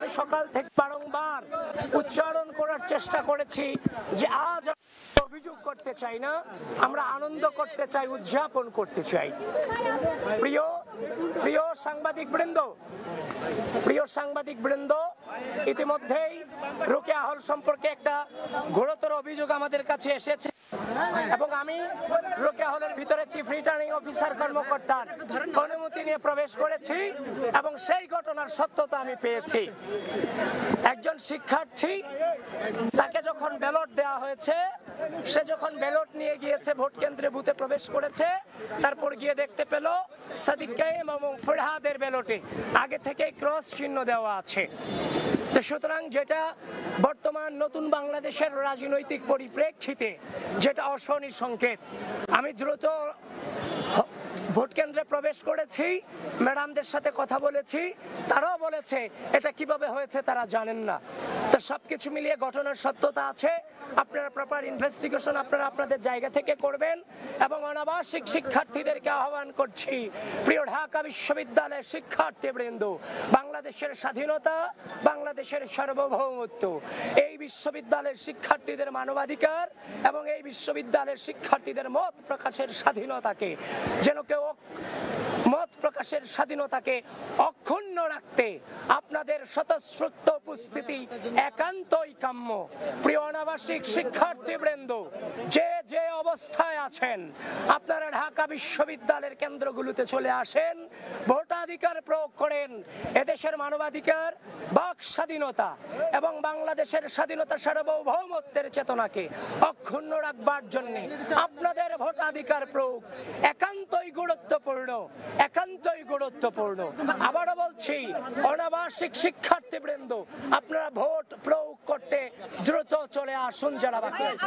সকাল থেকে বারংবার উচ্চারণ করার চেষ্টা করেছি যে আজ অভিযোগ করতে চাই না, আমরা আনন্দ করতে চাই, উদযাপন করতে চাই। প্রিয় সাংবাদিক বৃন্দ, ইতিমধ্যেই রোকেয়া হল সম্পর্কে একটা ঘোরতর অভিযোগ আমাদের কাছে এসেছে এবং আমি রোকেয়া হলের ভিতরে চিফ রিটার্নিং অফিসার কর্মকর্তার অনুমতি নিয়ে প্রবেশ করেছি এবং সেই ঘটনার সত্যতা আমি পেয়েছি। একজন শিক্ষার্থী, তাকে যখন ব্যালট দেওয়া হয়েছে, সে যখন ব্যালট নিয়ে গিয়েছে ভোট কেন্দ্রে বুথে প্রবেশ করেছে, তারপর গিয়ে দেখতে পেল সাদিক কায়েম এবং ফরহাদের ব্যালটে আগে থেকে ক্রস চিহ্ন দেওয়া আছে। তো সুতরাং যেটা বর্তমান নতুন বাংলাদেশের রাজনৈতিক পরিপ্রেক্ষিতে যেটা অশনি সংকেত, আমি দ্রুত ভোট কেন্দ্রে প্রবেশ করেছি, ম্যাডামদের সাথে কথা বলেছি, তারাও বলেছে এটা কিভাবে হয়েছে তারা জানেন না। তো সবকিছু মিলিয়ে ঘটনার সত্যতা আছে, আপনারা প্রপার ইনভেস্টিগেশন আপনারা আপনাদের জায়গা থেকে করবেন এবং অনাবাসিক শিক্ষার্থীদেরকে আহ্বান করছি, প্রিয় ঢাকা বিশ্ববিদ্যালয়ের শিক্ষার্থীবৃন্দ, বাংলাদেশের স্বাধীনতা, বাংলাদেশের সার্বভৌমত্ব, এই বিশ্ববিদ্যালয়ের শিক্ষার্থীদের মানবাধিকার এবং এই বিশ্ববিদ্যালয়ের শিক্ষার্থীদের মত প্রকাশের স্বাধীনতাকে যেন কেউ মত প্রকাশের স্বাধীনতাকে অক্ষুণ্ণ রাখতে আপনাদের স্বতঃস্ফূর্ত উপস্থিতি একান্তই কাম্য। প্রিয় অনাবাসিক শিক্ষার্থীবৃন্দ, যে যে অবস্থায় আছেন আপনারা ঢাকা বিশ্ববিদ্যালয়ের কেন্দ্রগুলোতে চলে আসেন, ভোটাধিকার প্রয়োগ করেন। এদেশের মানবাধিকার, বাক স্বাধীনতা এবং বাংলাদেশের স্বাধীনতা সার্বভৌমত্বের চেতনাকে অক্ষুণ্ণ রাখবার জন্য আপনাদের ভোটাধিকার প্রয়োগ একান্তই গুরুত্বপূর্ণ, একান্তই গুরুত্বপূর্ণ। আবারও বলছি, অনাবাসিক শিক্ষার্থীবৃন্দ, আপনারা ভোট প্রয়োগ করতে দ্রুত চলে আসুন যারা বাকি আছে।